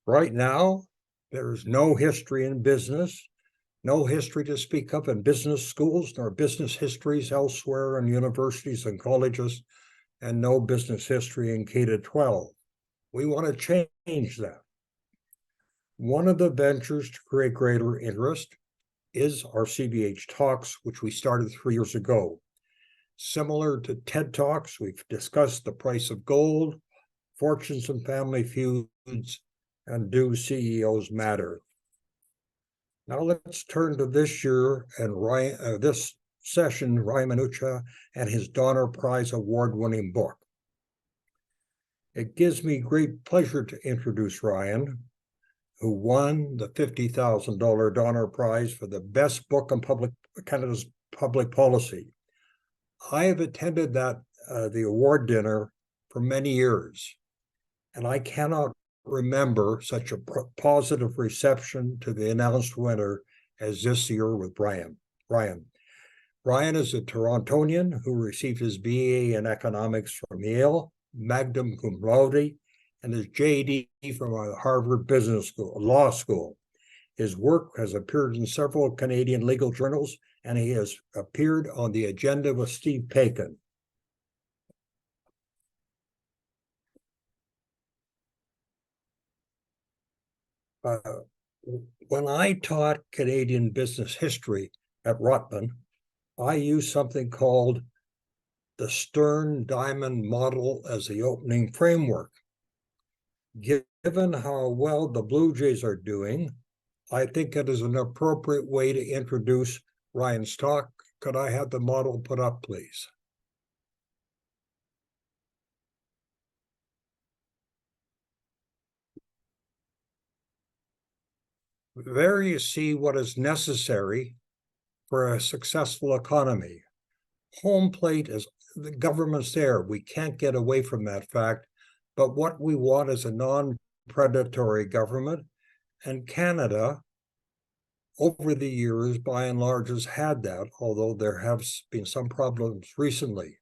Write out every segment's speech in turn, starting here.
Right now, there's no history in business, no history to speak of in business schools, nor business histories elsewhere in universities and colleges, and no business history in K-12. We want to change that. One of the ventures to create greater interest is our CBH Talks, which we started 3 years ago. Similar to TED Talks, we've discussed the price of gold, fortunes and family feuds, and do CEOs matter? Now let's turn to this year and this session, Ryan Minucha and his Donner Prize award-winning book. It gives me great pleasure to introduce Ryan, who won the $50,000 Donner Prize for the best book on Canada's public policy. I have attended the award dinner for many years, and I cannot remember such a positive reception to the announced winner as this year with Brian. Brian is a Torontonian who received his BA in economics from Yale, magna cum laude, and his JD from Harvard Business School, Law School. His work has appeared in several Canadian legal journals, and he has appeared on the agenda with Steve Paikin. When I taught Canadian business history at Rotman, I used something called the Stern-Diamond model as the opening framework. Given how well the Blue Jays are doing, I think it is an appropriate way to introduce Ryan's talk. Could I have the model put up, please? There you see what is necessary for a successful economy. Home plate is the government's there. We can't get away from that fact. But what we want is a non-predatory government. And Canada, over the years, by and large, has had that, although there have been some problems recently.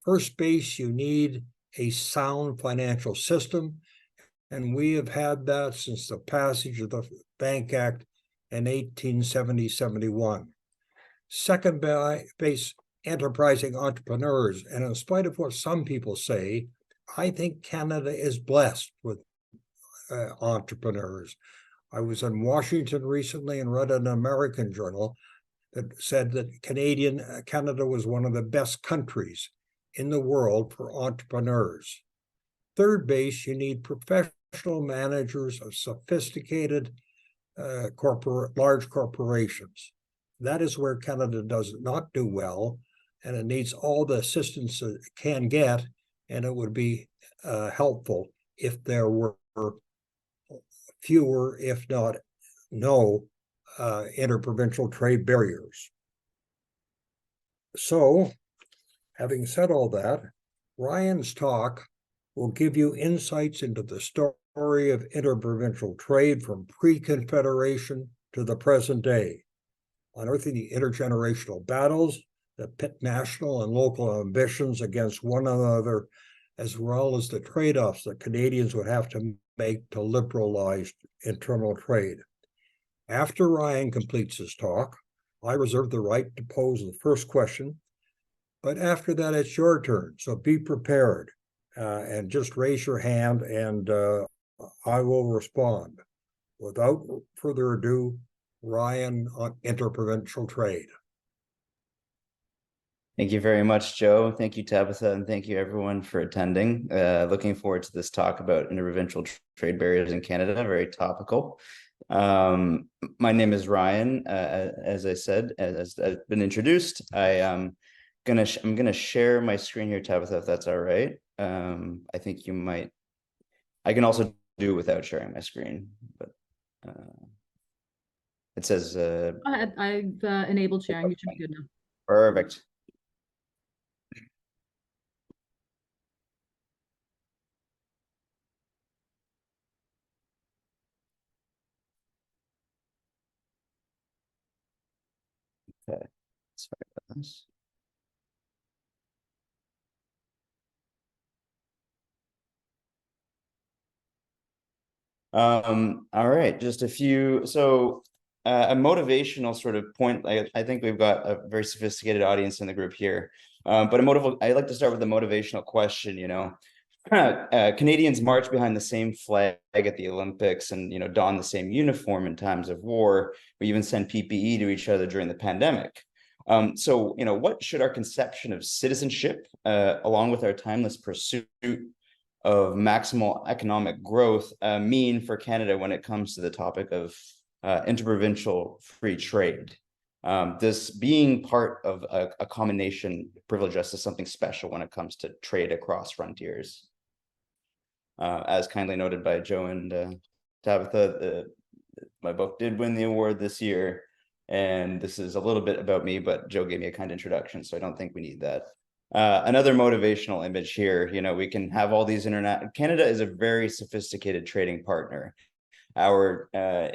First base, you need a sound financial system. And we have had that since the passage of the Bank Act in 1870-71. Second base, enterprising entrepreneurs. And in spite of what some people say, I think Canada is blessed with entrepreneurs. I was in Washington recently and read an American journal that said that Canada was one of the best countries in the world for entrepreneurs. Third base, you need professional managers of sophisticated large corporations. That is where Canada does not do well, and it needs all the assistance it can get, and it would be helpful if there were fewer, if not no, interprovincial trade barriers. So, having said all that, Ryan's talk will give you insights into the story of interprovincial trade from pre-Confederation to the present day, unearthing the intergenerational battles that pit national and local ambitions against one another, as well as the trade-offs that Canadians would have to make to liberalize internal trade. After Ryan completes his talk, I reserve the right to pose the first question, but after that, it's your turn, so be prepared. And just raise your hand and I will respond. Without further ado, Ryan on interprovincial trade. Thank you very much, Joe. Thank you, Tabitha, and thank you everyone for attending. Looking forward to this talk about interprovincial trade barriers in Canada, very topical. My name is Ryan. As I said, as I've been introduced, I'm gonna share my screen here, Tabitha, if that's all right. I think you might. I can also do it without sharing my screen, but it says. Go ahead. I've enabled sharing. You should be good now. Perfect. Okay. Sorry about this. All right, just a few. So a motivational sort of point. I think we've got a very sophisticated audience in the group here. But I like to start with a motivational question, Canadians march behind the same flag at the Olympics and, don the same uniform in times of war. We even send PPE to each other during the pandemic. So, what should our conception of citizenship, along with our timeless pursuit of maximal economic growth, mean for Canada when it comes to the topic of interprovincial free trade? This being part of a common nation privilege us to something special when it comes to trade across frontiers. As kindly noted by Joe and Tabitha, my book did win the award this year. And this is a little bit about me, but Joe gave me a kind introduction, so I don't think we need that. Another motivational image here, we can have all these Canada is a very sophisticated trading partner. Our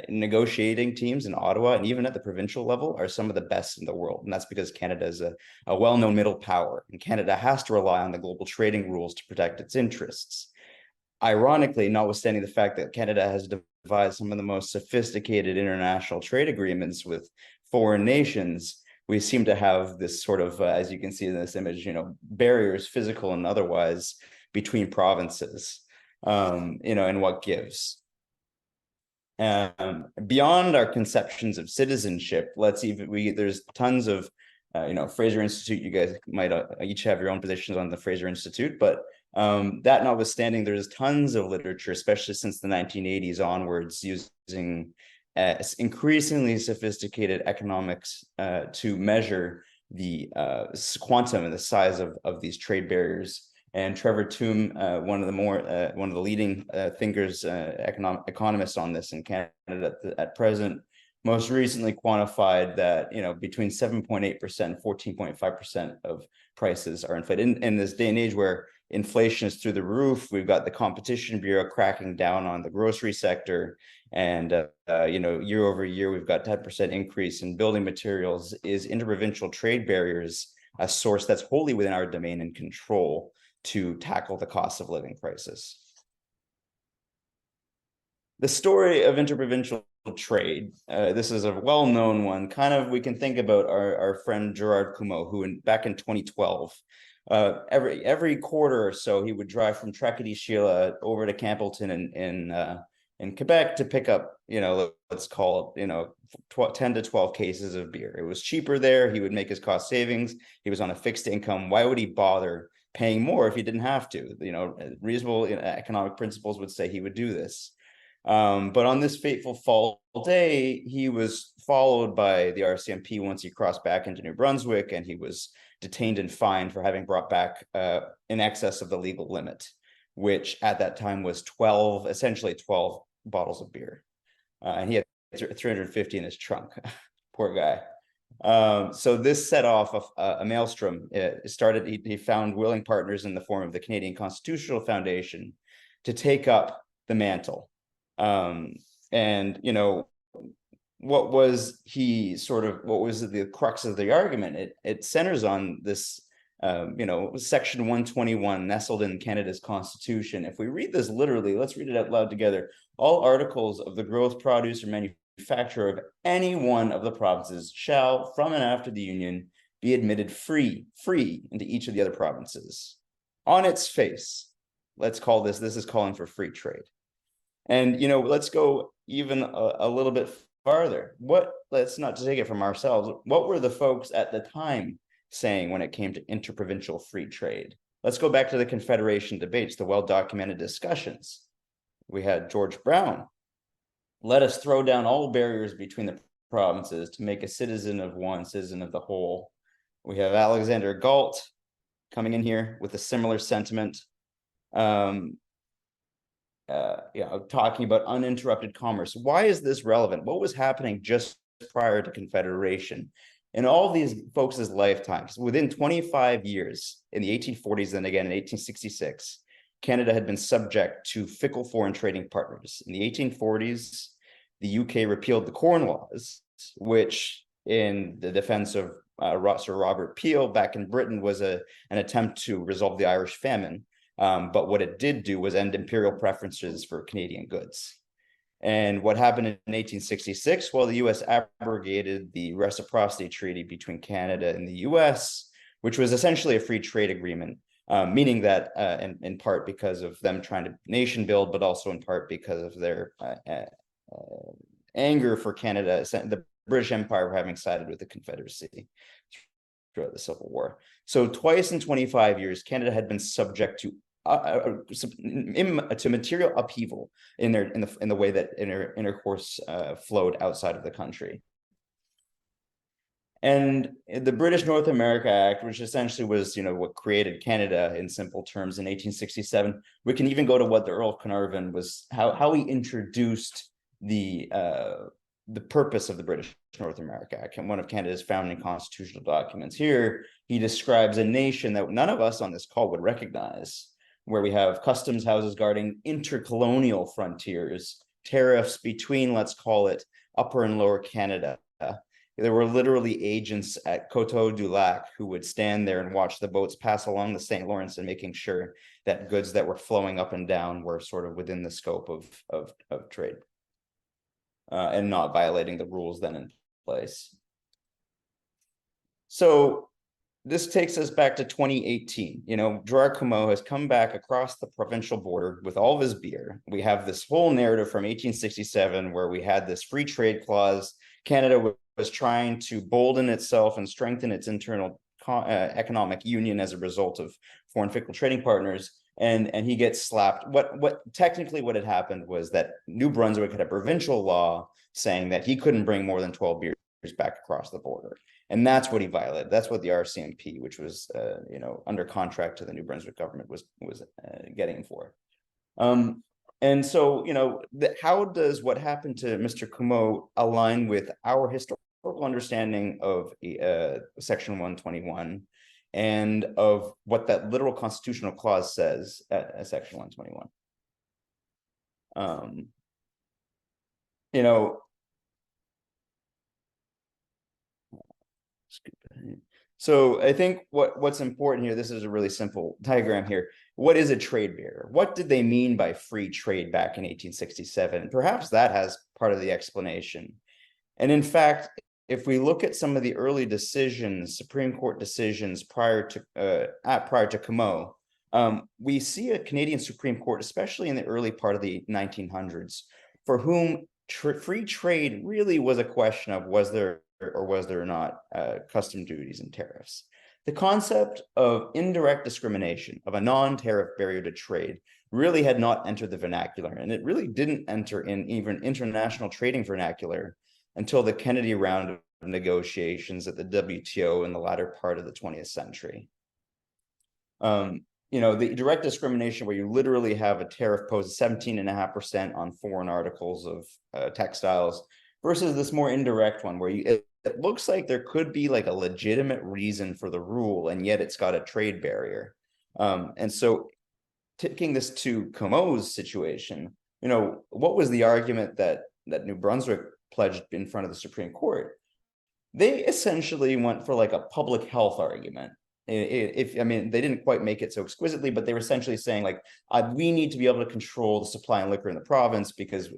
negotiating teams in Ottawa and even at the provincial level are some of the best in the world. And that's because Canada is a well-known middle power, and Canada has to rely on the global trading rules to protect its interests. Ironically, notwithstanding the fact that Canada has devised some of the most sophisticated international trade agreements with foreign nations, we seem to have this sort of, as you can see in this image, barriers, physical and otherwise, between provinces, and what gives. Beyond our conceptions of citizenship, there's tons of, Fraser Institute, you guys might each have your own positions on the Fraser Institute, but that notwithstanding, there's tons of literature, especially since the 1980s onwards, using increasingly sophisticated economics to measure the quantum and the size of these trade barriers. And Trevor Tombe, one of the leading thinkers, economists on this in Canada at present, most recently quantified that between 7.8% and 14.5% of prices are inflated. In this day and age where inflation is through the roof, we've got the Competition Bureau cracking down on the grocery sector, and year over year we've got 10% increase in building materials. Is interprovincial trade barriers a source that's wholly within our domain and control to tackle the cost of living crisis? The story of interprovincial trade, this is a well-known one. We can think about our friend Gerard Comeau, who back in 2012, every quarter or so, he would drive from Tracadie-Sheila over to Campbellton in Quebec to pick up, let's call it, 10 to 12 cases of beer. It was cheaper there. He would make his cost savings. He was on a fixed income. Why would he bother paying more if he didn't have to? Reasonable economic principles would say he would do this. But on this fateful fall day, he was followed by the RCMP once he crossed back into New Brunswick, and he was detained and fined for having brought back in excess of the legal limit, which at that time was essentially 12 bottles of beer. And he had 350 in his trunk. Poor guy. So this set off a maelstrom. He found willing partners in the form of the Canadian Constitutional Foundation to take up the mantle. What was the crux of the argument? It centers on this, Section 121 nestled in Canada's Constitution. If we read this literally, let's read it out loud together. All articles of the growth, produce, or manufacture of any one of the provinces shall, from and after the Union, be admitted free into each of the other provinces. On its face, this is calling for free trade. And, let's go even a little bit farther. Let's not take it from ourselves. What were the folks at the time saying when it came to interprovincial free trade? Let's go back to the Confederation debates, the well-documented discussions. We had George Brown. Let us throw down all barriers between the provinces to make a citizen of one, citizen of the whole. We have Alexander Galt coming in here with a similar sentiment. Talking about uninterrupted commerce. Why is this relevant? What was happening just prior to Confederation? In all these folks' lifetimes, within 25 years, in the 1840s and again in 1866, Canada had been subject to fickle foreign trading partners. In the 1840s, the UK repealed the Corn Laws, which, in the defense of Sir Robert Peel back in Britain, was an attempt to resolve the Irish famine. But what it did do was end imperial preferences for Canadian goods. And what happened in 1866? Well, the US abrogated the Reciprocity Treaty between Canada and the US, which was essentially a free trade agreement, meaning that in part because of them trying to nation build, but also in part because of their anger for Canada, the British Empire having sided with the Confederacy throughout the Civil War. So twice in 25 years, Canada had been subject to material upheaval in the way that intercourse flowed outside of the country. And the British North America Act, which essentially was, what created Canada in simple terms in 1867, we can even go to what the Earl of Carnarvon was, how he introduced the purpose of the British North America Act. And one of Canada's founding constitutional documents here, he describes a nation that none of us on this call would recognize, where we have customs houses guarding intercolonial frontiers, tariffs between, let's call it, Upper and Lower Canada. There were literally agents at Coteau du Lac who would stand there and watch the boats pass along the St. Lawrence and making sure that goods that were flowing up and down were sort of within the scope of trade and not violating the rules then in place. So this takes us back to 2018. Gerard Comeau has come back across the provincial border with all of his beer. We have this whole narrative from 1867 where we had this free trade clause. Canada was trying to bolden itself and strengthen its internal economic union as a result of foreign fickle trading partners. And he gets slapped. What had happened was that New Brunswick had a provincial law saying that he couldn't bring more than 12 beers back across the border. And that's what he violated. That's what the RCMP, which was, under contract to the New Brunswick government, was getting for. And so, how does what happened to Mr. Comeau align with our historical understanding of Section 121 and of what that literal constitutional clause says at Section 121? So I think what's important here, this is a really simple diagram here. What is a trade barrier? What did they mean by free trade back in 1867? Perhaps that has part of the explanation. And in fact, if we look at some of the early decisions, Supreme Court decisions prior to Comeau, we see a Canadian Supreme Court, especially in the early part of the 1900s, for whom free trade really was a question of was there or not custom duties and tariffs. The concept of indirect discrimination, of a non-tariff barrier to trade, really had not entered the vernacular, and it really didn't enter in even international trading vernacular until the Kennedy round of negotiations at the WTO in the latter part of the 20th century. The direct discrimination where you literally have a tariff posed 17.5% on foreign articles of textiles versus this more indirect one where it looks like there could be like a legitimate reason for the rule, and yet it's got a trade barrier. And so taking this to Comeau's situation, what was the argument that New Brunswick pledged in front of the Supreme Court? They essentially went for like a public health argument. They didn't quite make it so exquisitely, but they were essentially saying like, we need to be able to control the supply of liquor in the province because,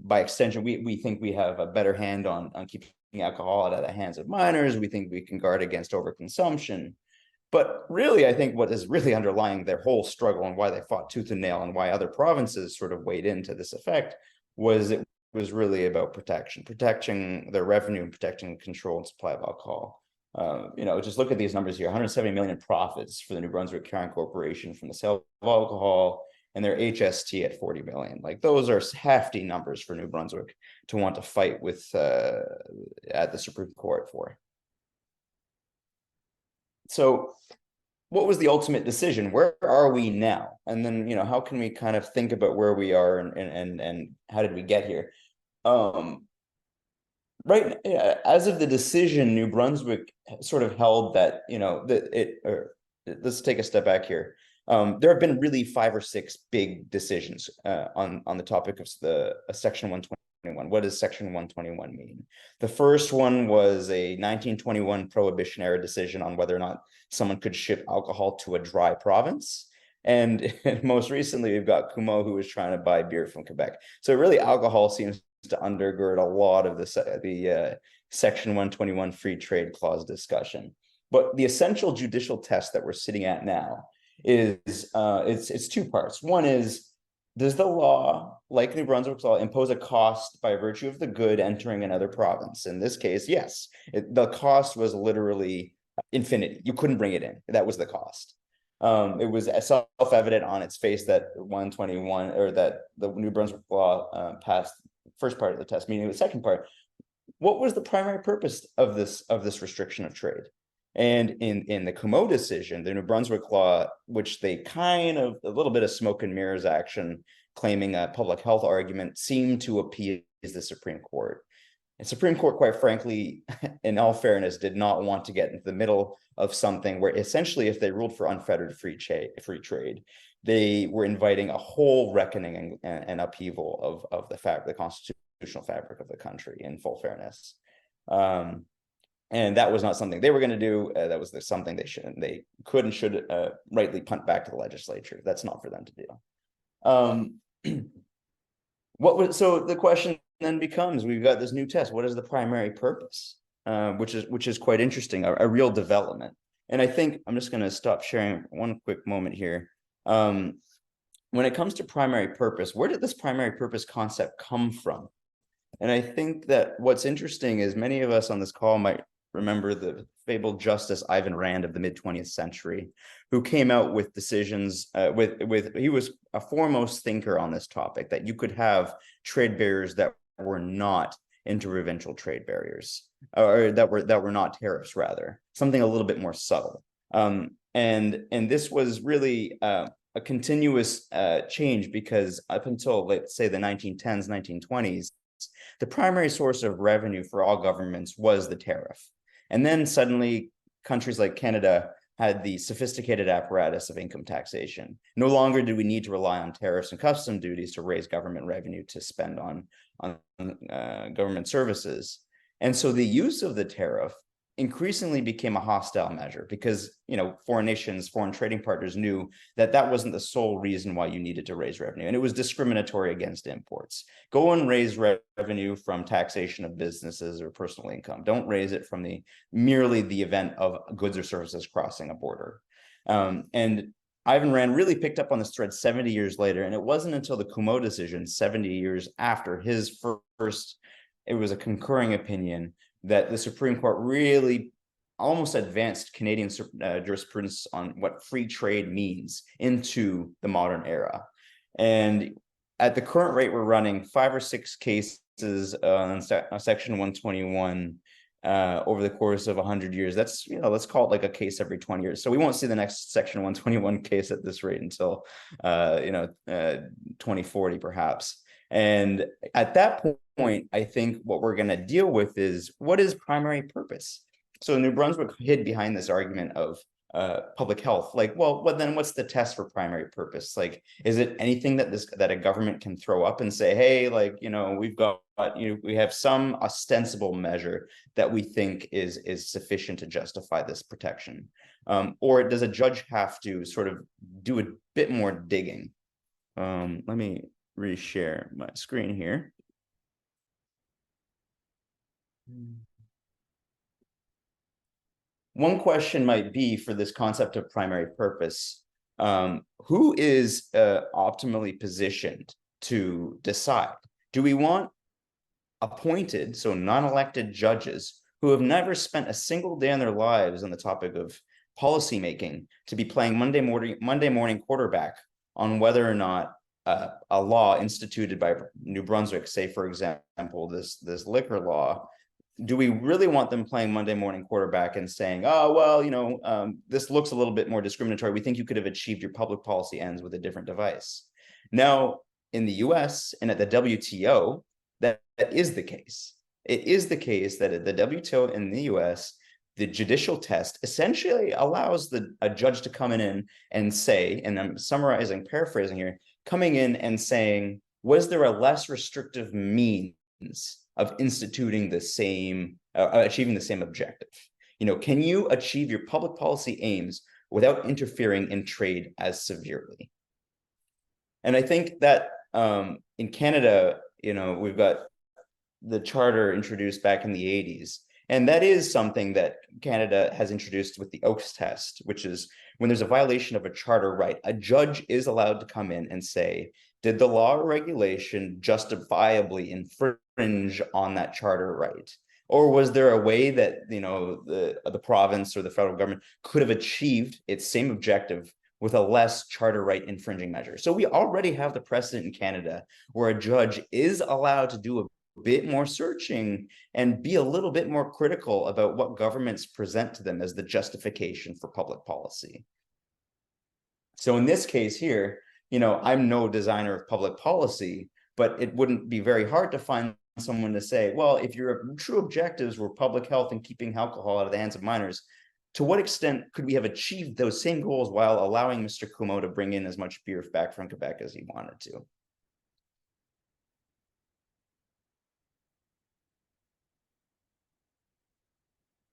by extension, we think we have a better hand on keeping alcohol out of the hands of minors. We think we can guard against overconsumption. But really, I think what is really underlying their whole struggle and why they fought tooth and nail and why other provinces sort of weighed into this effect was it was really about protecting their revenue and protecting control and supply of alcohol. Just look at these numbers here, 170 million in profits for the New Brunswick Crown Corporation from the sale of alcohol, and their HST at 40 million. Like those are hefty numbers for New Brunswick to want to fight with at the Supreme Court for. So what was the ultimate decision? Where are we now? And then, how can we kind of think about where we are and how did we get here? Right, as of the decision, New Brunswick sort of held that, let's take a step back here. There have been really 5 or 6 big decisions on the topic of the Section 121. What does Section 121 mean? The first one was a 1921 prohibition era decision on whether or not someone could ship alcohol to a dry province. And most recently, we've got Cuomo, who was trying to buy beer from Quebec. So really, alcohol seems to undergird a lot of the Section 121 free trade clause discussion. But the essential judicial test that we're sitting at now is it's two parts. One is, does the law, like New Brunswick's law, impose a cost by virtue of the good entering another province? In this case, yes. The cost was literally infinity. You couldn't bring it in. That was the cost. It was self-evident on its face that 121, or that the New Brunswick law passed first part of the test, meaning the second part. What was the primary purpose of this restriction of trade? And in the Cuomo decision, the New Brunswick law, which they kind of a little bit of smoke and mirrors action, claiming a public health argument, seemed to appease the Supreme Court. And Supreme Court, quite frankly, in all fairness, did not want to get into the middle of something where essentially, if they ruled for unfettered free trade, they were inviting a whole reckoning and upheaval of the constitutional fabric of the country, in full fairness. And that was not something they were going to do. That was something they could and should rightly punt back to the legislature. That's not for them to do. So the question then becomes, we've got this new test. What is the primary purpose? Which is quite interesting, a real development. And I think I'm just going to stop sharing one quick moment here. When it comes to primary purpose, where did this primary purpose concept come from? And I think that what's interesting is many of us on this call might remember the fabled Justice Ivan Rand of the mid-20th century, who came out with decisions he was a foremost thinker on this topic, that you could have trade barriers that were not interprovincial trade barriers, or that were not tariffs, rather, something a little bit more subtle. And this was really a continuous change, because up until, let's say, the 1910s, 1920s, the primary source of revenue for all governments was the tariff. And then suddenly countries like Canada had the sophisticated apparatus of income taxation. No longer did we need to rely on tariffs and custom duties to raise government revenue to spend on government services. And so the use of the tariff increasingly became a hostile measure, because foreign nations, foreign trading partners knew that wasn't the sole reason why you needed to raise revenue, and it was discriminatory against imports. Go and raise revenue from taxation of businesses or personal income. Don't raise it from merely the event of goods or services crossing a border. And Ivan Rand really picked up on this thread 70 years later, and it wasn't until the Cuomo decision 70 years after his first, it was a concurring opinion, that the Supreme Court really almost advanced Canadian jurisprudence on what free trade means into the modern era. And at the current rate, we're running 5 or 6 cases on Section 121 over the course of 100 years. That's, let's call it like a case every 20 years. So we won't see the next Section 121 case at this rate until 2040 perhaps. And at that point, I think what we're going to deal with is, what is primary purpose? So New Brunswick hid behind this argument of public health. Like, well, then what's the test for primary purpose? Like, is it anything that a government can throw up and say, hey, like, we have some ostensible measure that we think is sufficient to justify this protection? Or does a judge have to sort of do a bit more digging? Let me reshare my screen here. One question might be, for this concept of primary purpose, who is optimally positioned to decide? Do we want appointed, so non-elected judges who have never spent a single day in their lives on the topic of policymaking to be playing Monday morning quarterback on whether or not a law instituted by New Brunswick, say, for example, this liquor law, do we really want them playing Monday morning quarterback and saying, oh, well, this looks a little bit more discriminatory. We think you could have achieved your public policy ends with a different device. Now, in the US and at the WTO, that is the case. It is the case that at the WTO in the US, the judicial test essentially allows a judge to come in and say, and I'm paraphrasing here, coming in and saying, was there a less restrictive means of instituting the same, achieving the same objective? Can you achieve your public policy aims without interfering in trade as severely. And I think that in Canada, we've got the charter introduced back in the 80s. And that is something that Canada has introduced with the Oakes test, which is when there's a violation of a charter right, a judge is allowed to come in and say, did the law or regulation justifiably infringe on that charter right? Or was there a way that the province or the federal government could have achieved its same objective with a less charter right infringing measure? So we already have the precedent in Canada where a judge is allowed to do a bit more searching and be a little bit more critical about what governments present to them as the justification for public policy. So in this case here, I'm no designer of public policy, but it wouldn't be very hard to find someone to say, well, if your true objectives were public health and keeping alcohol out of the hands of minors, to what extent could we have achieved those same goals while allowing Mr. Comeau to bring in as much beer back from Quebec as he wanted to?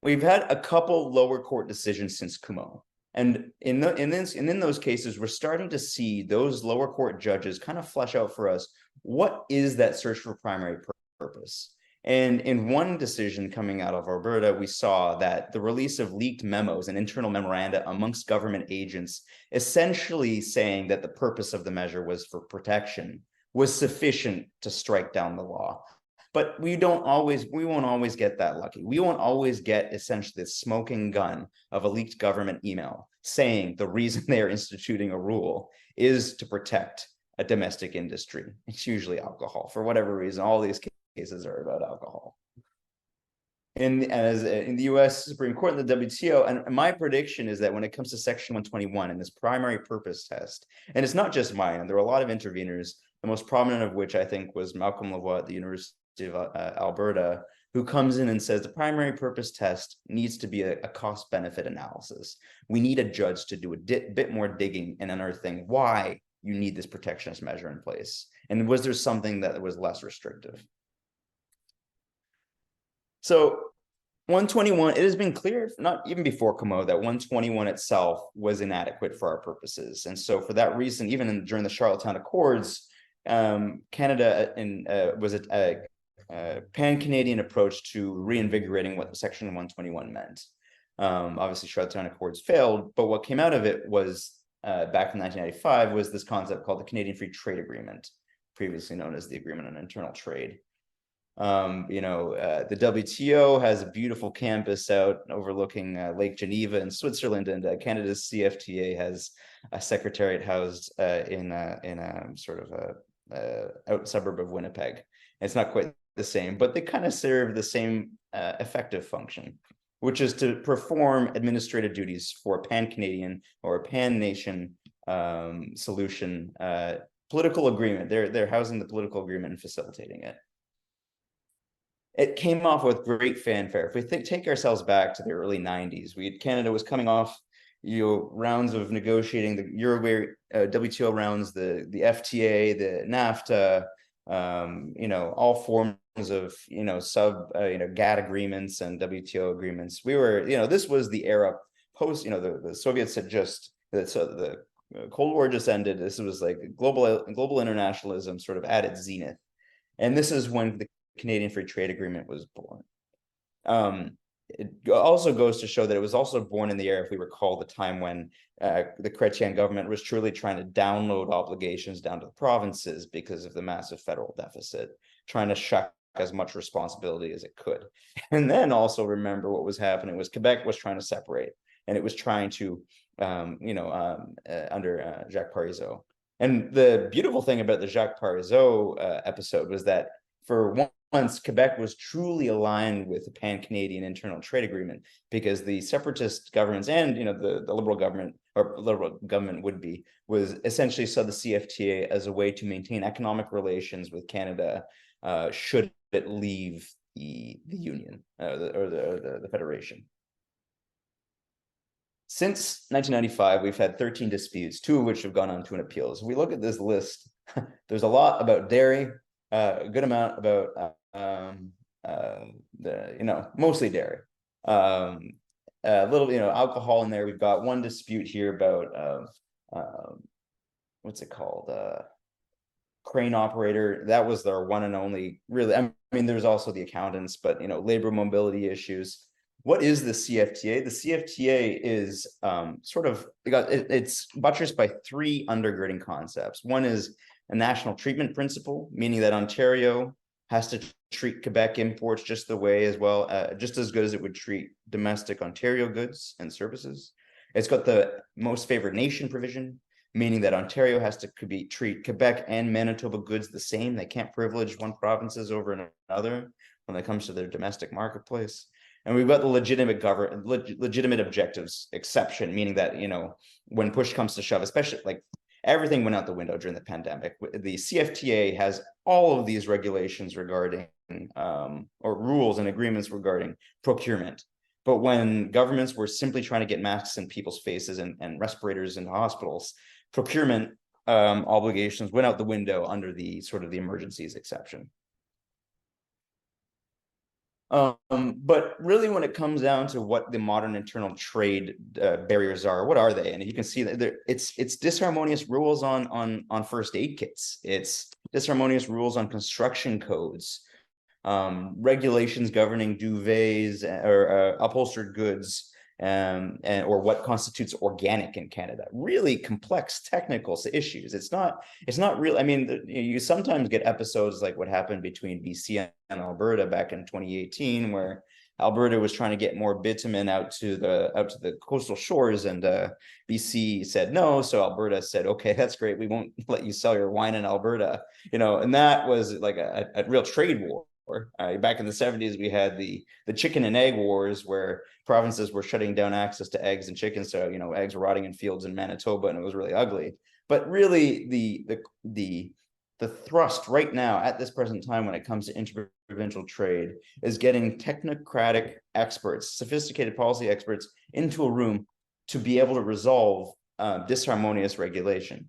We've had a couple lower court decisions since Comeau. And in those cases, we're starting to see those lower court judges kind of flesh out for us, what is that search for primary purpose? And in one decision coming out of Alberta, we saw that the release of leaked memos and internal memoranda amongst government agents, essentially saying that the purpose of the measure was for protection, was sufficient to strike down the law. But we won't always get that lucky. We won't always get essentially the smoking gun of a leaked government email saying the reason they are instituting a rule is to protect a domestic industry. It's usually alcohol. For whatever reason, all these cases are about alcohol. In the US Supreme Court and the WTO, and my prediction is that when it comes to Section 121 and this primary purpose test, and it's not just mine, there were a lot of interveners, the most prominent of which I think was Malcolm Lavoie at the University of Alberta, who comes in and says the primary purpose test needs to be a cost-benefit analysis. We need a judge to do a bit more digging and unearthing why you need this protectionist measure in place. And was there something that was less restrictive? So 121, it has been clear, not even before Comeau, that 121 itself was inadequate for our purposes. And so for that reason, even during the Charlottetown Accords, Canada was a pan-Canadian approach to reinvigorating what Section 121 meant. Obviously, Charlottetown Accords failed, but what came out of it was, back in 1995, was this concept called the Canadian Free Trade Agreement, previously known as the Agreement on Internal Trade. The WTO has a beautiful campus out overlooking Lake Geneva in Switzerland, and Canada's CFTA has a secretariat housed in a sort of a out suburb of Winnipeg. It's not quite the same, but they kind of serve the same effective function, which is to perform administrative duties for a pan-Canadian or a pan-nation solution political agreement. They're housing the political agreement and facilitating it. It came off with great fanfare. If we take ourselves back to the early 90s, Canada was coming off rounds of negotiating the Uruguay WTO rounds, the FTA, the NAFTA, all forms of GATT agreements and WTO agreements. We were, this was the era post, the Soviets had the Cold War just ended. This was like global internationalism sort of at its zenith. And this is when the Canadian Free Trade Agreement was born. It also goes to show that it was also born in the era, if we recall, the time when the Chrétien government was truly trying to download obligations down to the provinces because of the massive federal deficit, trying to shuck as much responsibility as it could. And then also remember what was happening was Quebec was trying to separate, and it was trying to, under Jacques Parizeau. And the beautiful thing about the Jacques Parizeau episode was that for once, Quebec was truly aligned with the pan-Canadian internal trade agreement, because the separatist governments and the liberal government, or liberal government was essentially saw the CFTA as a way to maintain economic relations with Canada should it leave the union or the federation. Since 1995, we've had 13 disputes, 2 of which have gone on to an appeal. As we look at this list, there's a lot about dairy, a good amount about mostly dairy. a little, alcohol in there. We've got one dispute here about what's it called? Crane operator. That was their one and only, really. I mean, there's also the accountants, but labor mobility issues. What is the CFTA? The CFTA is it's buttressed by three undergirding concepts. One is a national treatment principle, meaning that Ontario has to treat Quebec imports just the way as well, just as good as it would treat domestic Ontario goods and services. It's got the most favored nation provision, meaning that Ontario has to treat Quebec and Manitoba goods the same. They can't privilege one provinces over another when it comes to their domestic marketplace. And we've got the legitimate objectives exception, meaning that, when push comes to shove, especially like everything went out the window during the pandemic. The CFTA has all of these regulations regarding or rules and agreements regarding procurement. But when governments were simply trying to get masks in people's faces and respirators into hospitals, procurement obligations went out the window under the sort of the emergencies exception. But really, when it comes down to what the modern internal trade barriers are, what are they? And you can see that it's disharmonious rules on first aid kits. It's disharmonious rules on construction codes, regulations governing duvets or upholstered goods, or what constitutes organic in Canada. Really complex technical issues. It's not real. I mean, you sometimes get episodes like what happened between BC and Alberta back in 2018, where Alberta was trying to get more bitumen out to the coastal shores, and BC said no. So Alberta said, okay, that's great. We won't let you sell your wine in Alberta. And that was like a real trade war. Back in the 70s, we had the chicken and egg wars, where provinces were shutting down access to eggs and chicken. So, eggs were rotting in fields in Manitoba, and it was really ugly. But really, the thrust right now at this present time when it comes to interprovincial trade is getting technocratic experts, sophisticated policy experts into a room to be able to resolve disharmonious regulation.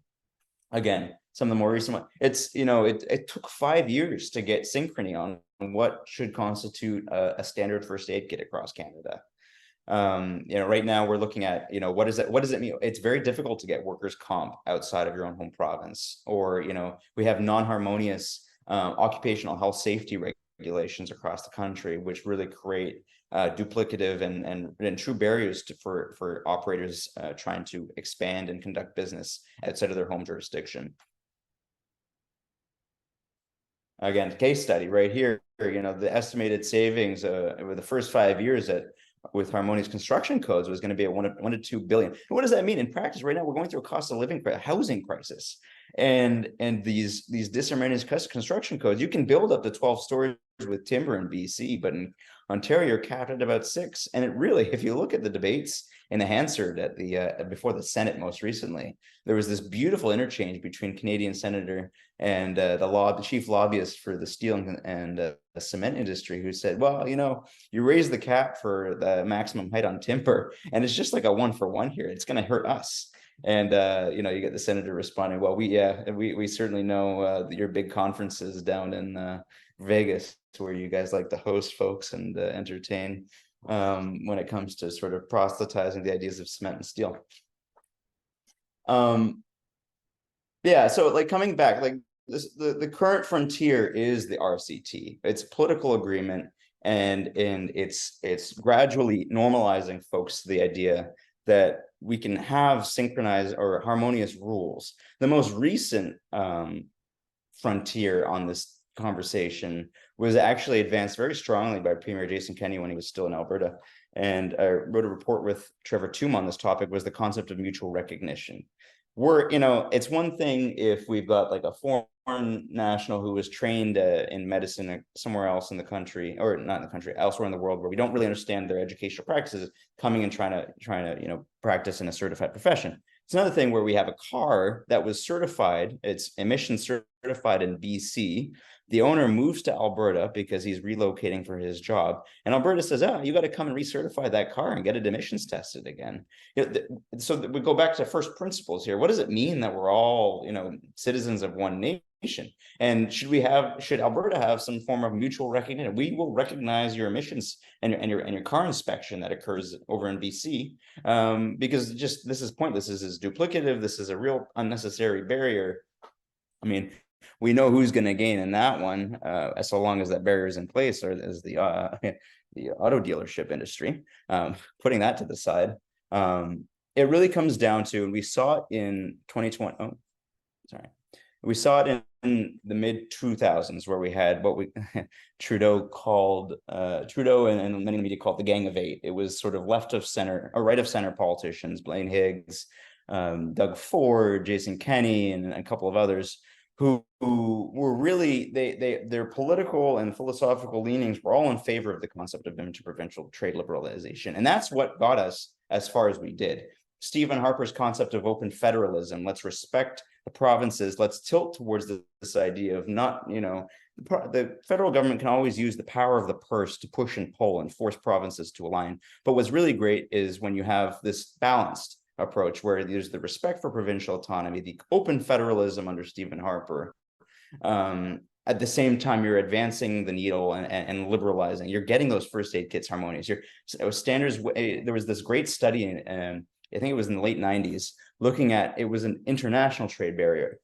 Again, some of the more recent ones, it took 5 years to get synchrony on what should constitute a standard first aid kit across Canada. Right now we're looking at, what does it mean? It's very difficult to get workers' comp outside of your own home province, or, we have non-harmonious occupational health safety regulations across the country, which really create duplicative and true barriers for operators trying to expand and conduct business outside of their home jurisdiction. Again, case study right here, the estimated savings over the first 5 years with harmonious construction codes was going to be at 1 to 2 billion. And what does that mean in practice? Right now, we're going through a cost of living housing crisis, and these disharmonious construction codes. You can build up to 12 stories with timber in BC, but in Ontario, you're capped at about 6. And it really, if you look at the debates in the Hansard at the before the Senate most recently, there was this beautiful interchange between Canadian senator and the chief lobbyist for the steel and the cement industry, who said, well, you raise the cap for the maximum height on timber, and it's just like a 1-for-1 here. It's going to hurt us. And you get the senator responding, well, we certainly know your big conferences down in Vegas, where you guys like to host folks and entertain when it comes to sort of proselytizing the ideas of cement and steel. So like coming back, like the current frontier is the RCT. It's political agreement, and it's gradually normalizing folks to the idea that we can have synchronized or harmonious rules. The most recent frontier on this conversation was actually advanced very strongly by Premier Jason Kenney when he was still in Alberta, and I wrote a report with Trevor Toom on this topic, was the concept of mutual recognition. It's one thing if we've got like a foreign national who was trained in medicine somewhere else in the country, or not in the country, elsewhere in the world, where we don't really understand their educational practices, coming and trying to practice in a certified profession. It's another thing where we have a car that was certified, it's emission certified in BC, The owner moves to Alberta because he's relocating for his job. And Alberta says, oh, you got to come and recertify that car and get it emissions tested again. So we go back to first principles here. What does it mean that we're all, citizens of one nation? And should Alberta have some form of mutual recognition? We will recognize your emissions and your car inspection that occurs over in BC, because this is pointless. This is duplicative. This is a real unnecessary barrier. I mean, we know who's going to gain in that one, so long as that barrier is in place, or as the auto dealership industry. Putting that to the side, it really comes down to, and we saw it in 2020. Oh, sorry. We saw it in the mid 2000s, where we had what Trudeau and many media called the Gang of Eight. It was sort of left of center or right of center politicians, Blaine Higgs, Doug Ford, Jason Kenney, and a couple of others who were really, their political and philosophical leanings were all in favor of the concept of interprovincial trade liberalization. And that's what got us as far as we did. Stephen Harper's concept of open federalism, let's respect the provinces, let's tilt towards this idea of not, the federal government can always use the power of the purse to push and pull and force provinces to align. But what's really great is when you have this balanced approach where there's the respect for provincial autonomy, the open federalism under Stephen Harper. At the same time, you're advancing the needle and liberalizing. You're getting those first aid kits harmonious. Standards. There was this great study, and I think it was in the late 90s, looking at, it was an international trade barrier.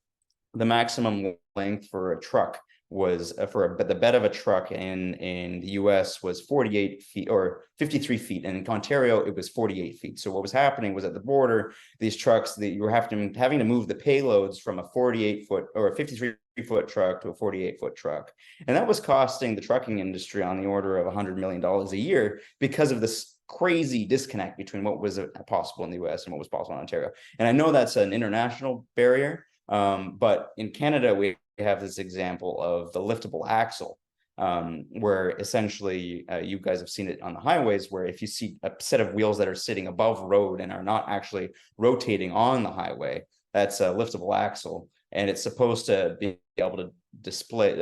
The maximum length for a truck was the bed of a truck in the US was 48 feet or 53 feet. And in Ontario, it was 48 feet. So what was happening was at the border, these trucks, you were having to move the payloads from a 48-foot or a 53-foot truck to a 48-foot truck. And that was costing the trucking industry on the order of $100 million a year because of this crazy disconnect between what was possible in the US and what was possible in Ontario. And I know that's an international barrier, but in Canada, we have this example of the liftable axle, where essentially you guys have seen it on the highways, where if you see a set of wheels that are sitting above road and are not actually rotating on the highway, that's a liftable axle. And it's supposed to be able to display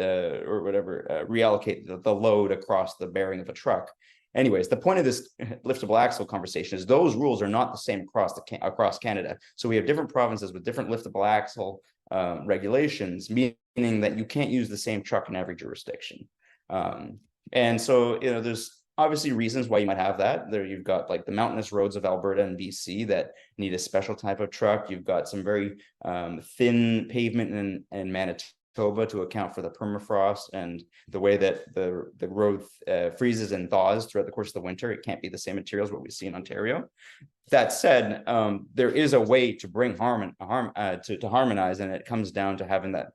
or whatever, reallocate the load across the bearing of a truck. Anyways, the point of this liftable axle conversation is those rules are not the same across Canada. So we have different provinces with different liftable axle regulations, meaning that you can't use the same truck in every jurisdiction. And so, there's obviously reasons why you might have that. There you've got like the mountainous roads of Alberta and BC that need a special type of truck. You've got some very thin pavement in Manitoba to account for the permafrost and the way that the road freezes and thaws throughout the course of the winter. It can't be the same materials what we see in Ontario. That said, there is a way to bring to harmonize, and it comes down to having that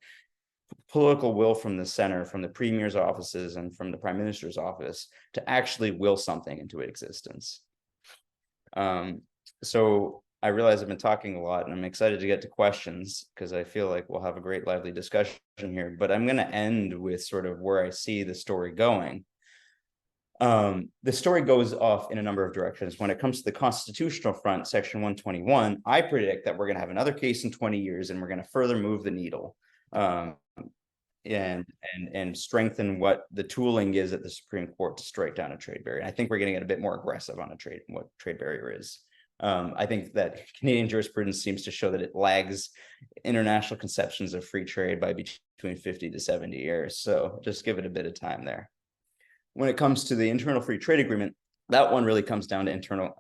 political will from the center, from the premier's offices and from the prime minister's office to actually will something into existence. So I realize I've been talking a lot, and I'm excited to get to questions because I feel like we'll have a great lively discussion here, but I'm going to end with sort of where I see the story going. The story goes off in a number of directions. When it comes to the constitutional front, Section 121, I predict that we're going to have another case in 20 years, and we're going to further move the needle and strengthen what the tooling is at the Supreme Court to strike down a trade barrier. And I think we're going to get a bit more aggressive on what trade barrier is. I think that Canadian jurisprudence seems to show that it lags international conceptions of free trade by between 50 to 70 years. So just give it a bit of time there. When it comes to the internal free trade agreement, that one really comes down to internal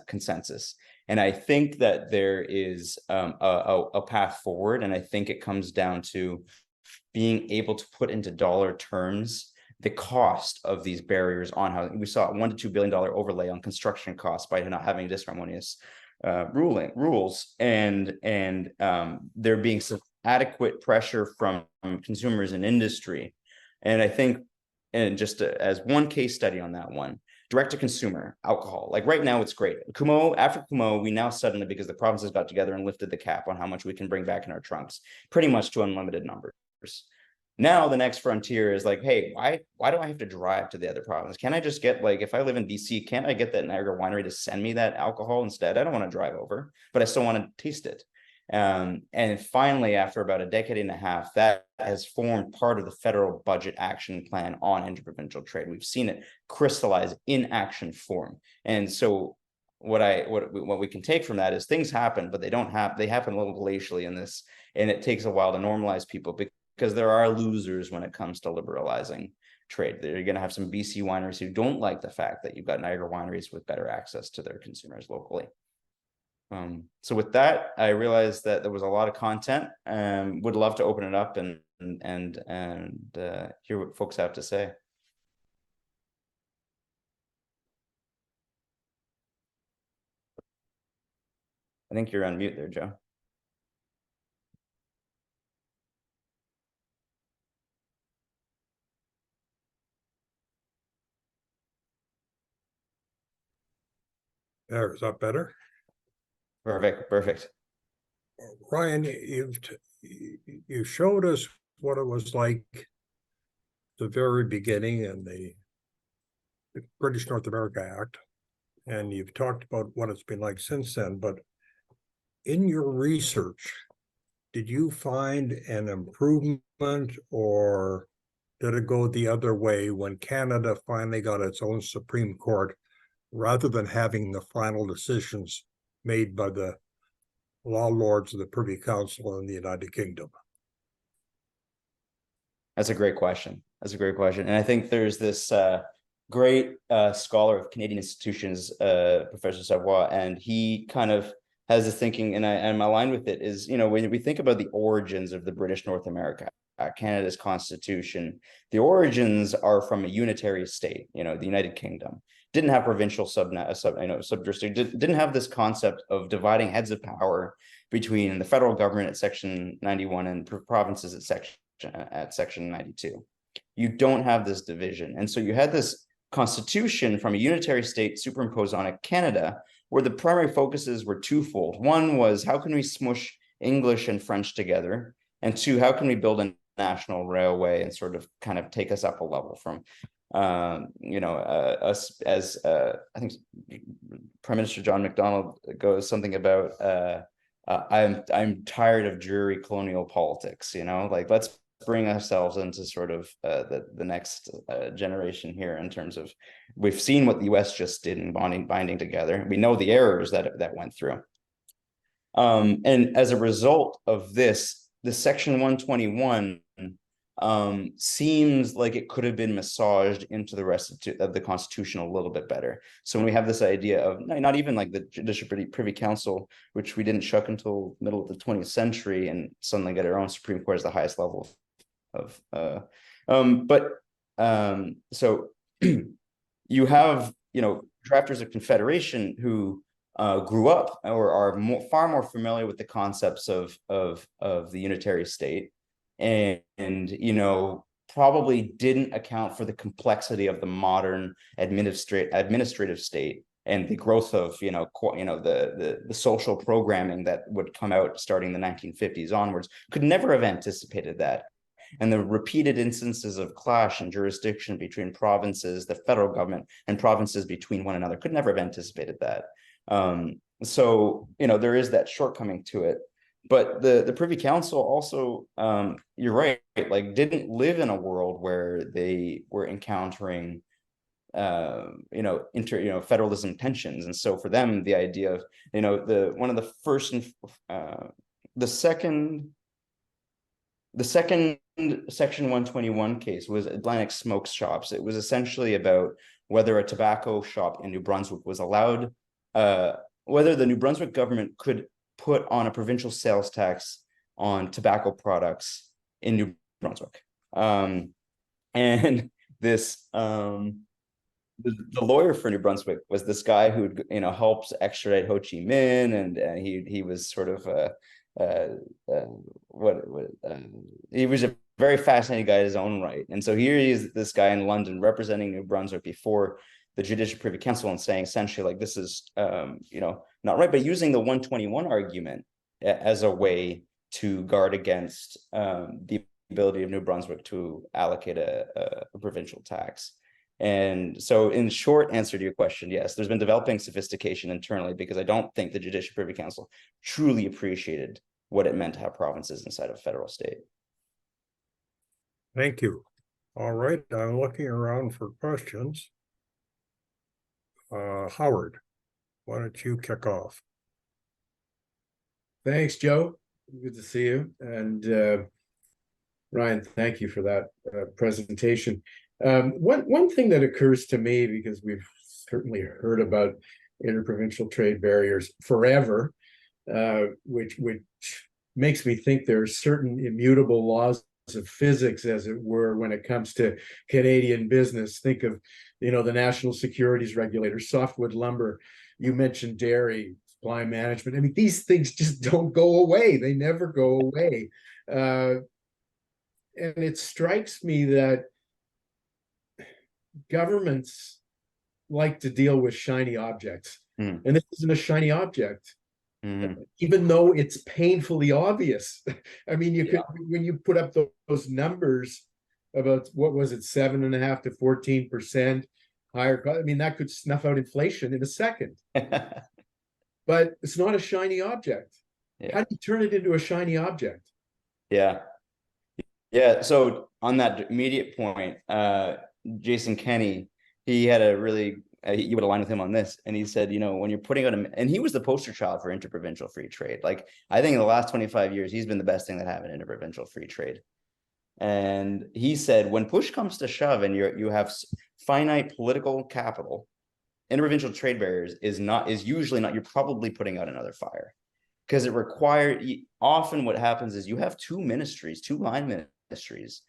consensus. And I think that there is a path forward. And I think it comes down to being able to put into dollar terms the cost of these barriers on housing. We saw a $1 to $2 billion overlay on construction costs by not having disharmonious rules, and there being some adequate pressure from consumers and industry. And I think, and just as one case study on that one, direct to consumer alcohol. Like right now, it's great. After Cuomo, we now suddenly, because the provinces got together and lifted the cap on how much we can bring back in our trunks, pretty much to unlimited numbers. Now the next frontier is like, hey, why do I have to drive to the other province? Can I just get, like, if I live in BC, can't I get that Niagara winery to send me that alcohol instead? I don't want to drive over, but I still want to taste it. And finally, after about a decade and a half, that has formed part of the federal budget action plan on interprovincial trade. We've seen it crystallize in action form. And so what we can take from that is things happen, but they happen a little glacially in this, and it takes a while to normalize people because there are losers when it comes to liberalizing trade. You're going to have some BC wineries who don't like the fact that you've got Niagara wineries with better access to their consumers locally. So with that, I realized that there was a lot of content, and would love to open it up and hear what folks have to say. I think you're on mute there, Joe. There, is that better? Perfect. Ryan, you showed us what it was like the very beginning in the British North America Act, and you've talked about what it's been like since then, but in your research, did you find an improvement, or did it go the other way when Canada finally got its own Supreme Court, rather than having the final decisions made by the law lords of the Privy Council in the United Kingdom? That's a great question. And I think there's this great scholar of Canadian institutions, Professor Savoy, and he kind of has this thinking, and I'm aligned with it, is, when we think about the origins of the British North America, Canada's constitution, the origins are from a unitary state, the United Kingdom. Didn't have provincial sub-jurisdiction, didn't have this concept of dividing heads of power between the federal government at Section 91 and provinces at Section 92. You don't have this division. And so you had this constitution from a unitary state superimposed on a Canada, where the primary focuses were twofold. One was, how can we smush English and French together? And two, how can we build a national railway and sort of kind of take us up a level from us as I think Prime Minister John Macdonald goes something about I'm tired of dreary colonial politics, like, let's bring ourselves into sort of the next generation here, in terms of, we've seen what the US just did in binding together. We know the errors that went through. And as a result of this, the Section 121 seems like it could have been massaged into the rest of the Constitution a little bit better. So when we have this idea of not even like the Judicial Privy Council, which we didn't chuck until middle of the 20th century, and suddenly get our own Supreme Court as the highest level of so you have drafters of Confederation who grew up or are far more familiar with the concepts of the unitary state, and probably didn't account for the complexity of the modern administrative state and the growth of the social programming that would come out starting the 1950s onwards. Could never have anticipated that. And the repeated instances of clash and jurisdiction between provinces, the federal government, and provinces between one another, could never have anticipated that. So there is that shortcoming to it. But the Privy Council also, you're right, like, didn't live in a world where they were encountering federalism tensions. And so for them, the idea of the second Section 121 case was Atlantic Smoke Shops. It was essentially about whether a tobacco shop in New Brunswick was allowed, whether the New Brunswick government could put on a provincial sales tax on tobacco products in New Brunswick. And this, the lawyer for New Brunswick was this guy who helped extradite Ho Chi Minh, and he was sort of he was a very fascinating guy in his own right. And so here he is, this guy in London representing New Brunswick before the Judicial Privy Council, and saying essentially, like, this is not right, but using the 121 argument as a way to guard against the ability of New Brunswick to allocate a provincial tax. And so, in short answer to your question, yes, there's been developing sophistication internally, because I don't think the Judicial Privy Council truly appreciated what it meant to have provinces inside of a federal state. Thank you. All right, I'm looking around for questions. Howard, why don't you kick off? Thanks, Joe. Good to see you. And Ryan, thank you for that presentation. One thing that occurs to me, because we've certainly heard about interprovincial trade barriers forever, which makes me think there are certain immutable laws of physics, as it were, when it comes to Canadian business. Think of, the national securities regulator, softwood lumber. You mentioned dairy, supply management. I mean, these things just don't go away. They never go away. And it strikes me that governments like to deal with shiny objects. Mm. And this isn't a shiny object. Mm-hmm. Even though it's painfully obvious. I mean, you could, when you put up those numbers about, what was it, 7.5 to 14% higher, I mean, that could snuff out inflation in a second. But it's not a shiny object. Yeah. How do you turn it into a shiny object? Yeah. So on that immediate point, Jason Kenney, he had a really, you would align with him on this. And he said, when you're putting out and he was the poster child for interprovincial free trade. Like, I think in the last 25 years, he's been the best thing that happened in interprovincial free trade. And he said, when push comes to shove and you have finite political capital, interprovincial trade barriers is usually not, you're probably putting out another fire. Because it required, often what happens is you have two line ministries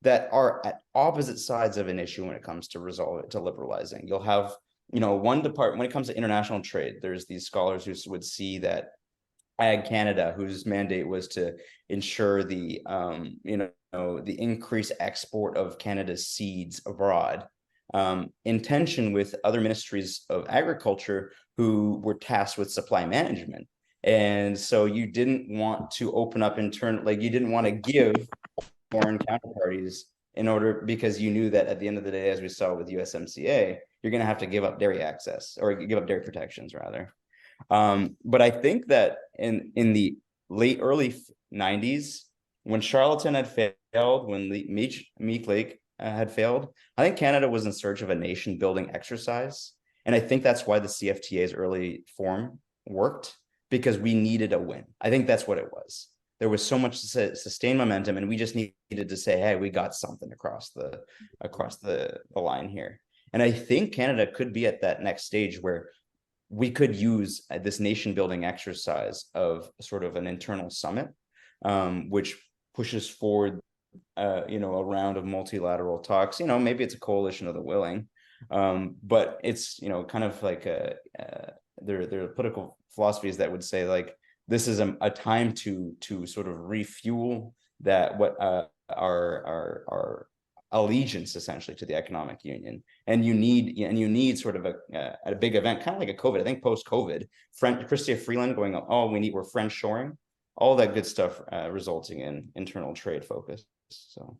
that are at opposite sides of an issue when it comes to liberalizing. You'll have, one department, when it comes to international trade, there's these scholars who would see that Ag Canada, whose mandate was to ensure the, the increased export of Canada's seeds abroad, in tension with other ministries of agriculture who were tasked with supply management. And so you didn't want to open up you didn't want to give foreign counterparties because you knew that at the end of the day, as we saw with USMCA, you're going to have to give up dairy access, or give up dairy protections rather. But I think that in the early 90s, when Charlottetown had failed, when the Meek Lake had failed, I think Canada was in search of a nation building exercise. And I think that's why the CFTA's early form worked, because we needed a win. I think that's what it was. There was so much sustained momentum, and we just needed to say, hey, we got something across the line here. And I think Canada could be at that next stage where we could use this nation building exercise of sort of an internal summit, which pushes forward, a round of multilateral talks. Maybe it's a coalition of the willing, but it's, kind of like there are political philosophies that would say, like, this is a time to sort of refuel that our allegiance essentially to the economic union. And you need sort of a big event, kind of like a COVID. I think post-COVID, Chrystia Freeland going, we're French shoring, all that good stuff, resulting in internal trade focus. So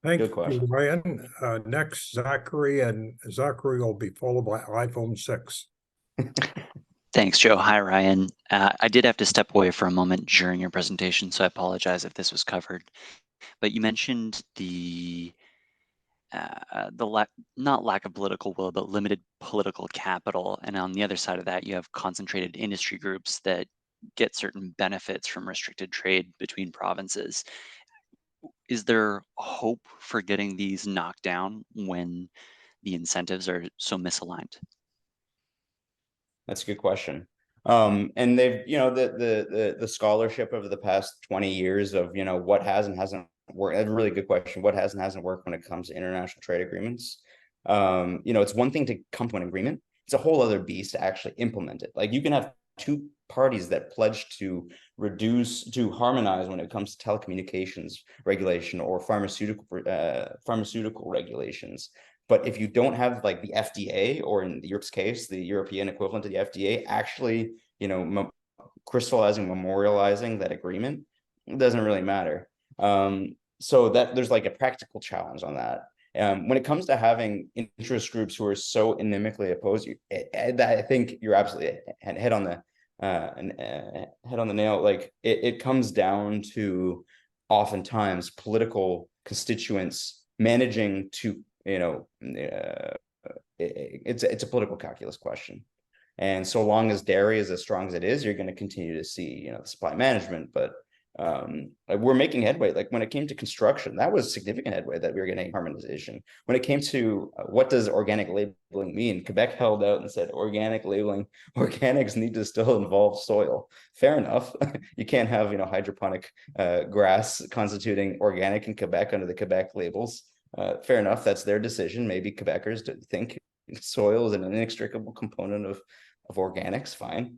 Thank good you, question. Ryan. Next, Zachary, and Zachary will be followed by iPhone 6. Thanks, Joe. Hi, Ryan. I did have to step away for a moment during your presentation, so I apologize if this was covered. But you mentioned the not lack of political will, but limited political capital. And on the other side of that, you have concentrated industry groups that get certain benefits from restricted trade between provinces. Is there hope for getting these knocked down when the incentives are so misaligned? That's a good question. And they've, the scholarship over the past 20 years of, what has and hasn't worked. That's a really good question. What has and hasn't worked when it comes to international trade agreements? It's one thing to come to an agreement. It's a whole other beast to actually implement it. Like, you can have two parties that pledge to harmonize when it comes to telecommunications regulation or pharmaceutical regulations. But if you don't have, like, the FDA, or in Europe's case, the European equivalent to the FDA, actually, crystallizing, memorializing that agreement, it doesn't really matter. So that there's like a practical challenge on that. When it comes to having interest groups who are so inimically opposed, I think you're absolutely hit on head on the nail. Like it comes down to oftentimes political constituents managing to, it's a political calculus question. And so long as dairy is as strong as it is, you're going to continue to see, the supply management. But like we're making headway. Like when it came to construction, that was significant headway that we were getting harmonization. When it came to what does organic labeling mean, Quebec held out and said organic labeling, organics need to still involve soil. Fair enough. You can't have hydroponic grass constituting organic in Quebec under the Quebec labels. Fair enough. That's their decision. Maybe Quebecers think soil is an inextricable component of organics. Fine.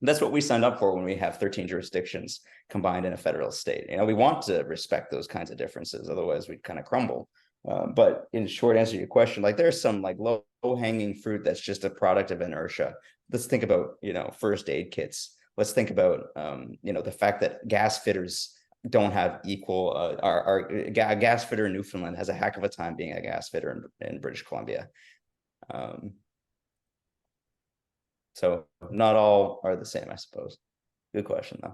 That's what we signed up for when we have 13 jurisdictions combined in a federal state. We want to respect those kinds of differences, otherwise we'd kind of crumble. But in short answer to your question, like there's some like low hanging fruit that's just a product of inertia. Let's think about first aid kits. Let's think about the fact that gas fitters don't have equal. A gas fitter in Newfoundland has a heck of a time being a gas fitter in British Columbia. So not all are the same, I suppose. Good question, though.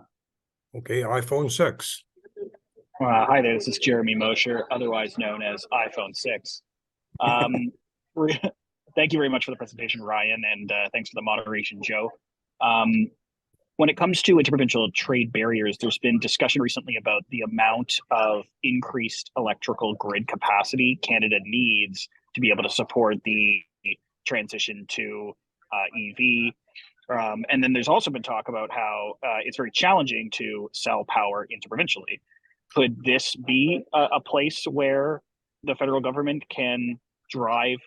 Okay, iPhone 6. Hi there, this is Jeremy Mosher, otherwise known as iPhone 6. Thank you very much for the presentation, Ryan, and thanks for the moderation, Joe. When it comes to interprovincial trade barriers, there's been discussion recently about the amount of increased electrical grid capacity Canada needs to be able to support the transition to EV. And then there's also been talk about how it's very challenging to sell power interprovincially. Could this be a place where the federal government can drive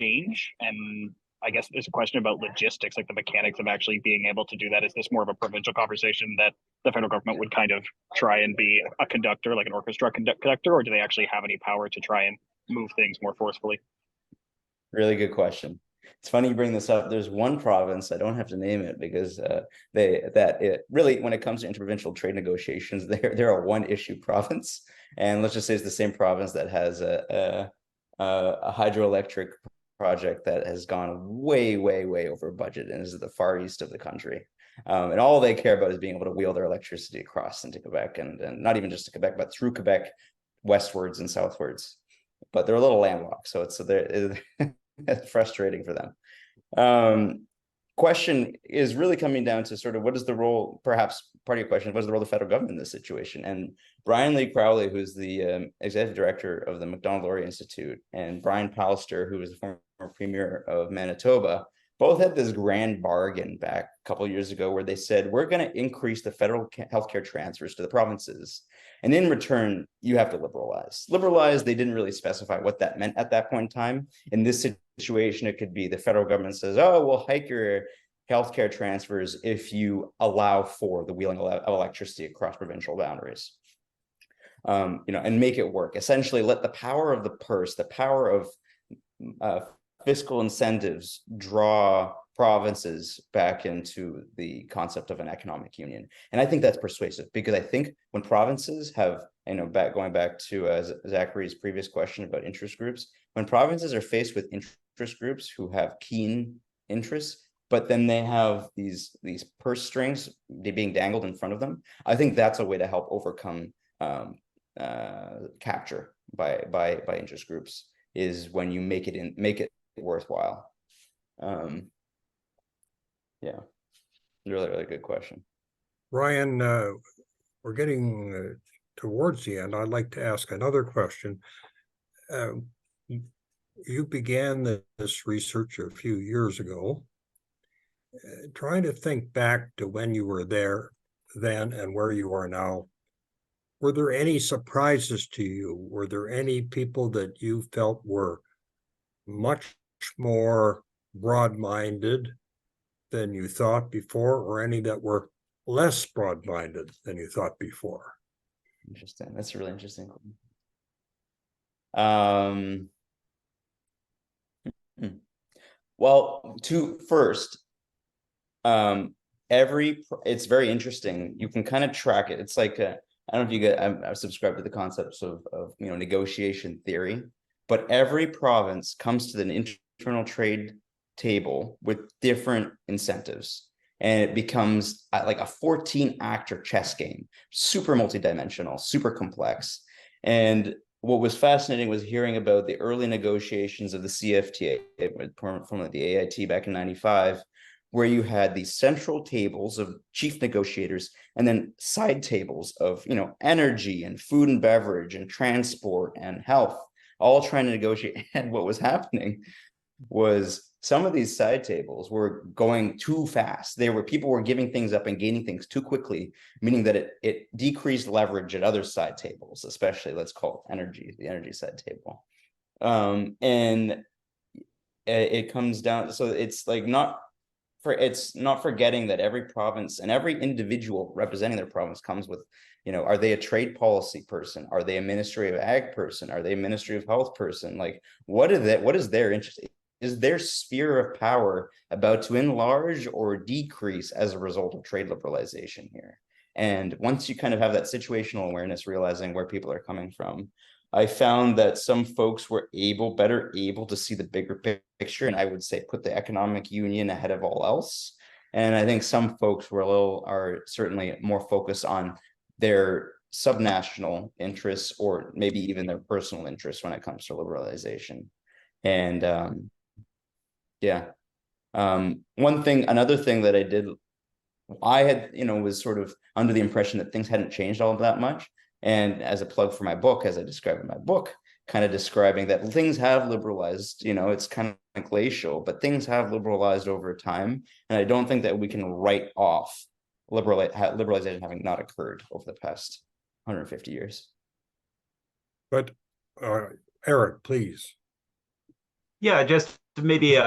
change? And I guess there's a question about logistics, like the mechanics of actually being able to do that. Is this more of a provincial conversation that the federal government would kind of try and be a conductor, like an orchestra conductor, or do they actually have any power to try and move things more forcefully? Really good question. It's funny you bring this up. There's one province, I don't have to name it because really, when it comes to interprovincial trade negotiations, they're a one issue province. And let's just say it's the same province that has a hydroelectric project that has gone way, way, way over budget and is at the far east of the country. And all they care about is being able to wheel their electricity across into Quebec, and not even just to Quebec, but through Quebec, westwards and southwards. But they're a little landlocked, so it's frustrating for them. Question is really coming down to sort of what is the role, perhaps part of your question, what is the role of the federal government in this situation? And Brian Lee Crowley, who's the executive director of the Macdonald-Laurier Institute, and Brian Pallister, who was the former premier of Manitoba, both had this grand bargain back a couple of years ago where they said, we're going to increase the federal healthcare transfers to the provinces. And in return, you have to liberalize. Liberalize, they didn't really specify what that meant at that point in time. In this situation, it could be the federal government says, oh, we'll hike your healthcare transfers if you allow for the wheeling of electricity across provincial boundaries. And make it work. Essentially, let the power of the purse, the power of fiscal incentives draw provinces back into the concept of an economic union. And I think that's persuasive because I think when provinces have, going back to Zachary's previous question about interest groups, when provinces are faced with interest groups who have keen interests, but then they have these purse strings being dangled in front of them, I think that's a way to help overcome capture by interest groups, is when you make it worthwhile. Yeah, really, really good question. Ryan, we're getting towards the end. I'd like to ask another question. You began this research a few years ago. Trying to think back to when you were there then and where you are now, were there any surprises to you? Were there any people that you felt were much more broad-minded than you thought before, or any that were less broad-minded than you thought before? Interesting. That's a really interesting. Well, it's very interesting. You can kind of track it. It's like I don't know if you get. I've subscribed to the concepts of negotiation theory, but every province comes to an internal trade table with different incentives. and it becomes like a 14-actor chess game, super multidimensional, super complex. And what was fascinating was hearing about the early negotiations of the CFTA, formerly the AIT back in '95, where you had these central tables of chief negotiators and then side tables of, energy and food and beverage and transport and health, all trying to negotiate. And what was happening was some of these side tables were going too fast. People were giving things up and gaining things too quickly, meaning that it decreased leverage at other side tables, especially let's call it the energy side table. And it comes down, so it's like it's not forgetting that every province and every individual representing their province comes with, are they a trade policy person? Are they a Ministry of Ag person? Are they a Ministry of Health person? Like, what is their interest? Is their sphere of power about to enlarge or decrease as a result of trade liberalization here? And once you kind of have that situational awareness, realizing where people are coming from, I found that some folks were better able to see the bigger picture, and I would say put the economic union ahead of all else. And I think some folks are certainly more focused on their subnational interests, or maybe even their personal interests when it comes to liberalization. And another thing that I did, I had, was sort of under the impression that things hadn't changed all that much. And as a plug for my book, as I describe in my book, kind of describing that things have liberalized, it's kind of glacial, but things have liberalized over time. And I don't think that we can write off liberalization having not occurred over the past 150 years. But Eric, please. Yeah, just maybe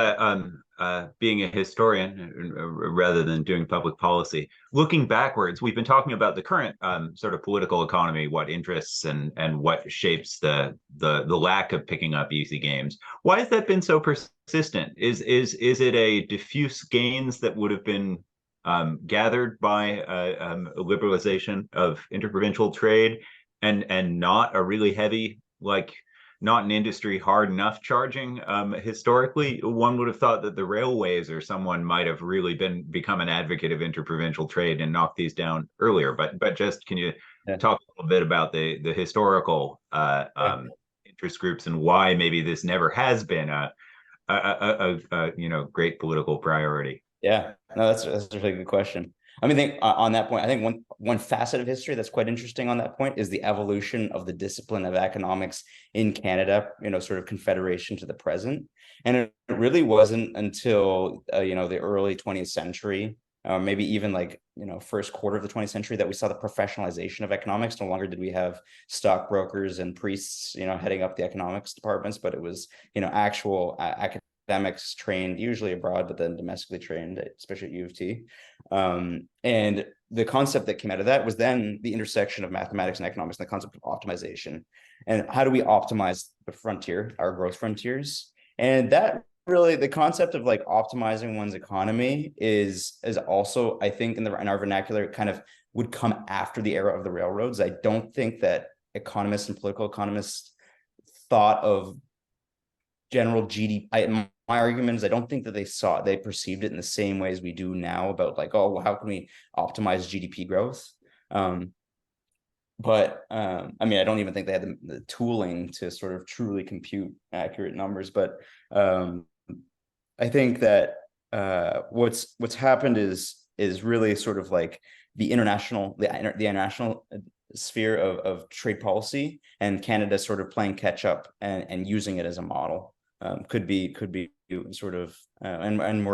being a historian rather than doing public policy, looking backwards, we've been talking about the current sort of political economy, what interests and what shapes the lack of picking up easy games. Why has that been so persistent? Is it a diffuse gains that would have been gathered by a liberalization of interprovincial trade, and not a really heavy, like, not an industry hard enough charging? Historically, one would have thought that the railways or someone might have really become an advocate of interprovincial trade and knocked these down earlier. But just, can you talk a little bit about the historical interest groups and why maybe this never has been a great political priority? Yeah, no, that's a really good question. I mean, on that point, I think one facet of history that's quite interesting on that point is the evolution of the discipline of economics in Canada, sort of confederation to the present. And it really wasn't until, the early 20th century, maybe even first quarter of the 20th century, that we saw the professionalization of economics. No longer did we have stockbrokers and priests, heading up the economics departments, but it was, actual academics trained usually abroad, but then domestically trained, especially at U of T. And the concept that came out of that was then the intersection of mathematics and economics and the concept of optimization. And how do we optimize the frontier, our growth frontiers? And that really, the concept of optimizing one's economy is also, I think, in our vernacular, kind of would come after the era of the railroads. I don't think that economists and political economists thought of general GDP. My argument is I don't think that they perceived it in the same way as we do now about how can we optimize GDP growth? I mean, I don't even think they had the tooling to sort of truly compute accurate numbers. But I think that what's happened is really sort of the international sphere of trade policy, and Canada sort of playing catch up and using it as a model. Could be sort of and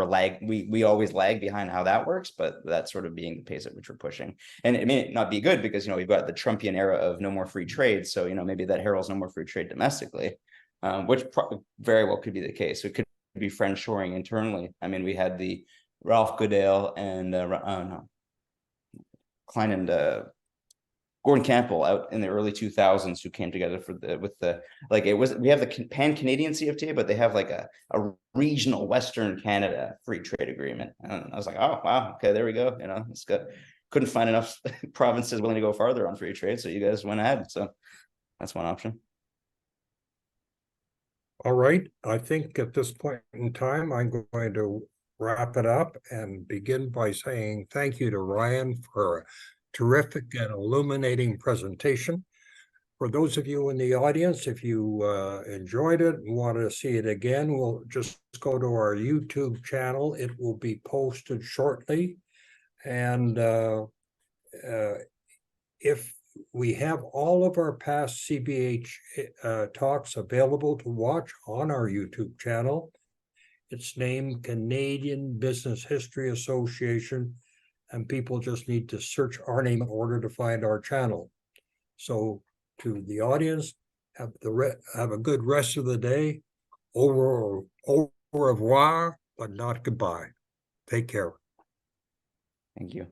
we always lag behind how that works, but that's sort of being the pace at which we're pushing. And it may not be good because we've got the Trumpian era of no more free trade, so maybe that heralds no more free trade domestically, which very well could be the case. It could be friendshoring internally. I mean, we had the Ralph Goodale and Klein and Gordon Campbell out in the early 2000s who came together we have the pan-Canadian CFTA, but they have a regional Western Canada free trade agreement. And I was like, oh, wow, okay, there we go. It's good. Couldn't find enough provinces willing to go farther on free trade, so you guys went ahead. So that's one option. All right. I think at this point in time, I'm going to wrap it up and begin by saying thank you to Ryan for a terrific and illuminating presentation. For those of you in the audience, if you enjoyed it and want to see it again, we'll just go to our YouTube channel. It will be posted shortly. And if we have all of our past CBH talks available to watch on our YouTube channel. It's named Canadian Business History Association, and people just need to search our name in order to find our channel. So to the audience, have a good rest of the day. Au revoir, but not goodbye. Take care. Thank you.